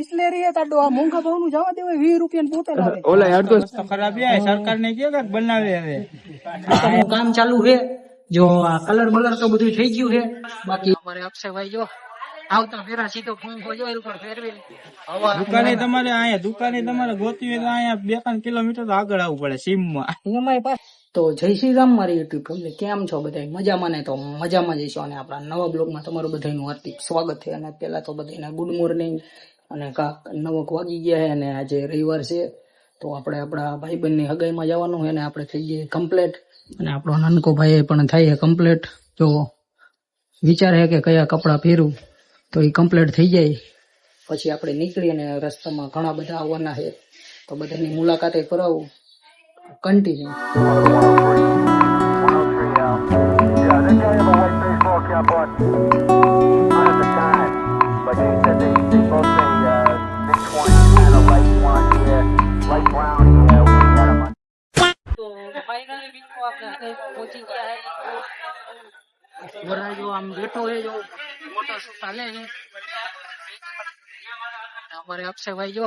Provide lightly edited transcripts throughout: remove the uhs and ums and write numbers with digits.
બિસ્લેરી હે તાડો આ મોંઘા ભાવનું જવા દેવાય 20 રૂપિયા પોતે લાવે ઓલા યાર તો ખરાબ છે સરકાર ને કે બનાવે હવે કામ ચાલુ છે જો આ કલર બલર તો બધું થઈ ગયું છે બાકી અમારે અક્ષયભાઈ જો આવતા ફેરા સીધો ફોન ખોજો એ ઉપર ફેરવી દુકાને તમારે ગોતવી હોય તો અહીંયા 2-3 કિલોમીટર તો આગળ આવવું પડે સીમ માં અમારી પાસે તો જય શ્રી રામ મારી યુટ્યુબ ફેમિલી કેમ છો બધા મજામાં ને તો મજામાં જઈશું અને આપણા નવા બ્લોગમાં તમારું બધાનું હાર્દિક સ્વાગત છે અને પહેલા તો બધાને ગુડ મોર્નિંગ અને 9 વાગી ગયા છે અને આજે રવિવાર છે તો આપણે આપણા ભાઈબંધની હગાઈમાં જવાનું છે અને આપણે થઈ ગઈએ કમ્પ્લીટ અને આપણો નાનકો ભાઈ પણ થાય છે કમ્પ્લીટ તો વિચાર છે કે કયા કપડાં પહેરું તો એ કમ્પ્લીટ થઈ જાય પછી આપણે નીકળી અને રસ્તામાં ઘણા બધા આવવાના છે તો બધાની મુલાકાતે કરાવું કન્ટિન્યુ જો આમ બેઠો છે જો મોટો ચાલે છે અમારે અક્ષયભાઈ જો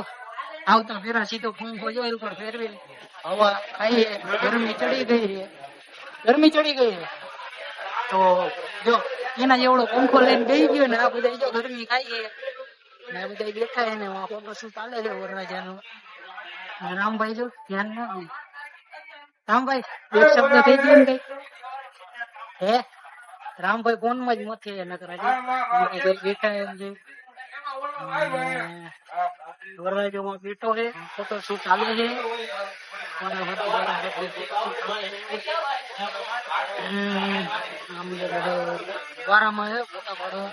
આવતા ફેરા સીધો ફોન ખોજો એ ઉપર ફેરવી હવા ખાઈએ ગરમી ચડી ગઈ છે તો જો એના જેવડો પંખો લઈને બેસી ગયો ને આ બધા જો ગરમી ખાઈએ ને આ બધા બેઠા છે ને ફોટો શું ચાલે છે વરરાજાનો રામભાઈ જો ધ્યાન ના રામભાઈ એક શબ્દ થઈ ગયો ને કઈ હે રામભાઈ ફોન માં જ મથે નકર બેઠા એમ છે વરરાજામાં બેઠો છે ફોટો શું ચાલે છે વારામાં છે ફોટા પાડવા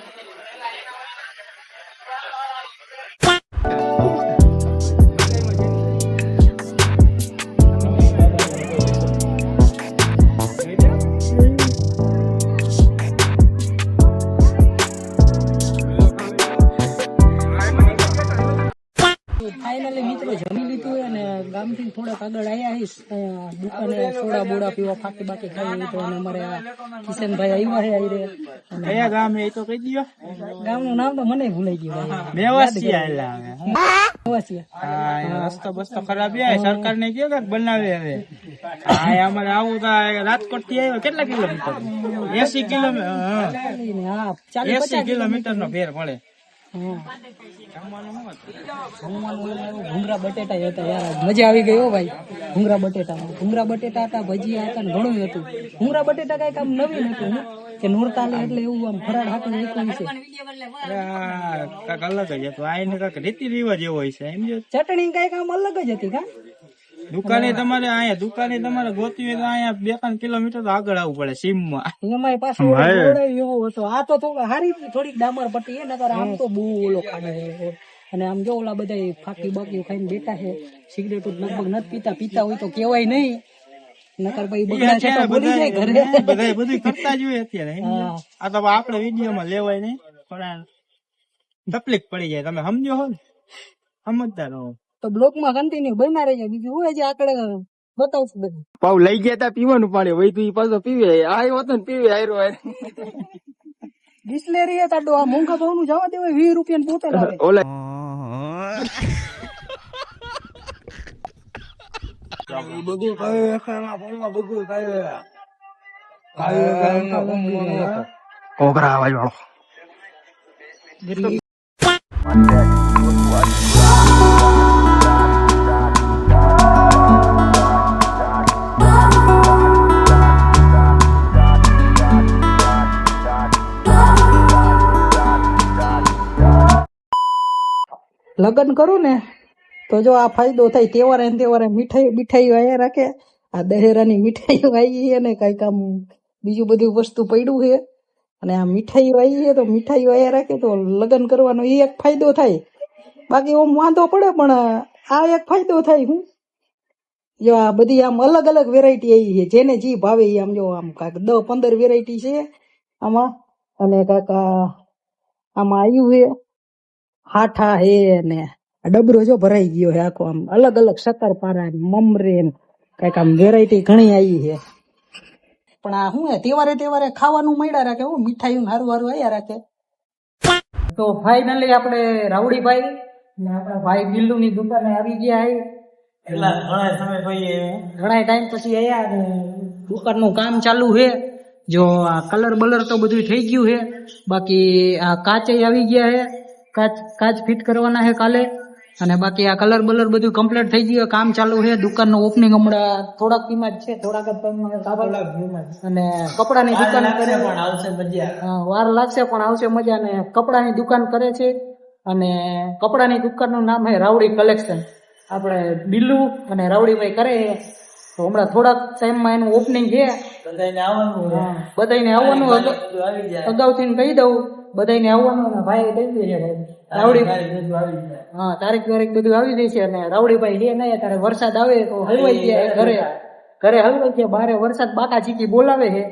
ફાઇનલી મિત્રો જમી લીધું અને ગામથી થોડાક આગળ આવ્યા દુકાને સોડા બોડા પીવા ફાકી બાકી ખાઈ તો અને અમારે કિશનભાઈ આવ્યા છે કયા ગામ એ તો કહી દો ગામનું નામ તો મને ભૂલાઈ ગયું રસ્તો બસ્તો ખરાબ છે સરકાર ને કે બનાવે હવે અમારે આવું તો રાજકોટ થી આવ્યો કેટલા કિલોમીટર 80 કિલોમીટર નો ફેર પડે ભૂંગરા બટેટા હતા યાર મજા આવી ગઈ હો ભાઈ ભૂંગરા બટેટા હતા ભજીયા હતા ને ઘણું હતું ભૂંગરા બટેટા કઈક આમ નવીન હતું કે નોરતાલે એટલે એવું આમ ફરાળ હાથું નીકળ્યું છે કાંક અલગ જ હતું આઈને કાંક રીતિ રિવાજ એવો હોય છે એમ જો ચટણી કઈક આમ અલગ જ હતી કા દુકાને તમારે ગોતવી હોય તો અહીંયા 2-3 કિલોમીટર તો આગળ આવવું પડે સીમ માં અમારી પાસે એવો હતો આ તો હારી થોડીક ડામર પટ્ટી એ નકર આમ તો બહુ ઓલો ખાડે અને આમ જો ઓલા બધા ફાકી બાકી ખાઈને બેઠા છે સિગરેટ લગભગ નથી પીતા હોય તો કેવાય નહીં નકર ભાઈ બગડા છે તો બોલી જાય ઘરે બધા બધું કરતા જ હોય અત્યારે આ તો આપણે વિડીયો માં લેવાય નહીં પણ તકલીફ પડી જાય તમે સમજો હો ને સમજદાર હો તો બ્લોક માં કન્ટિન્યુ બના રહેજો બીજું હોય છે આકડે બતાવશું બધું પાવ લઈ ગયા તા પીવાનું પાણી વઈ તું પાછો પીવે આયો હતો ને પીવે આયરો બિસ્લેરી હે તાડો આ મોંઘા ભાવનું જવા દેવાય 20 રૂપિયા પોતે લાવે ઓલા બધું ખાય ખાના ફોનમાં બધું ખાય કોકરા અવાજ વાળો લગ્ન કરું ને તો જો આ ફાયદો થાય તહેવારે મીઠાઈઓ અહીંયા રાખે આ દહેરાની મીઠાઈઓ આવી છે ને કઈક આમ બીજું બધું વસ્તુ પડ્યું છે અને આ મીઠાઈઓ આવી છે તો મીઠાઈઓ અહીંયા રાખે તો લગ્ન કરવાનો એ એક ફાયદો થાય બાકી ઓમ વાંધો પડે પણ આ એક ફાયદો થાય હું જો આ બધી આમ અલગ અલગ વેરાયટી આવી છે જેને જી ભાવે એ આમ જો આમ કાંક 10-15 વેરાયટી છે આમાં અને કાંક આમાં આવ્યું છે હાઠા હે ને ડબરો જો ભરાઈ ગયો હે આખો આમ અલગ અલગ શક્કરપારા મમરે કઈક આમ વેરાયટી ઘણી આવી છે પણ આ શું તહેવારે ખાવાનું મળ્યા રાખે હું મીઠાઈ હારું આવ્યા રાખે તો ફાઇનલી આપણે રાવડીભાઈ ને આપણા ભાઈ બિલ્લુ ની દુકાને આવી ગયા હે એટલા ઘણા સમય પછી ઘણા ટાઈમ પછી આયા ને દુકાનનું કામ ચાલુ છે. જો આ કલર બલર તો બધું થઈ ગયું છે, બાકી આ કાચે આવી ગયા છે. કાચ ફિટ કરવાના છે કાલે, અને બાકી આ કલર બલર બધું કમ્પ્લીટ થઈ ગયું, કામ ચાલુ છે. દુકાનનું ઓપનિંગ હમણાં થોડાક ટીમાં જ છે, થોડાક જ ટાઈમમાં. અને કપડાની દુકાન કરે પણ આવશે મજા. વાર લાગશે પણ આવશે મજા. ને કપડાની દુકાન કરે છે, અને કપડાની દુકાનનું નામ છે રાવડી કલેક્શન. આપણે બિલ્લુ અને રાવડીભાઈ કરે છે. તો હમણાં થોડાક ટાઈમમાં એનું ઓપનિંગ છે. બધાને આવવાનું. બધાને આવવાનું અગાઉથી કહી દઉં, બધાને આવવાનું. અને ભાઈ કહી દે છે રાવડી તારીખ બધું આવી જાય છે. અને રાવડીભાઈ લે નહીં, ત્યારે વરસાદ આવે તો હલવાઈ ગયા ઘરે હલવાઈ ગયા. બારે વરસાદ બાકા ચીકી બોલાવે છે.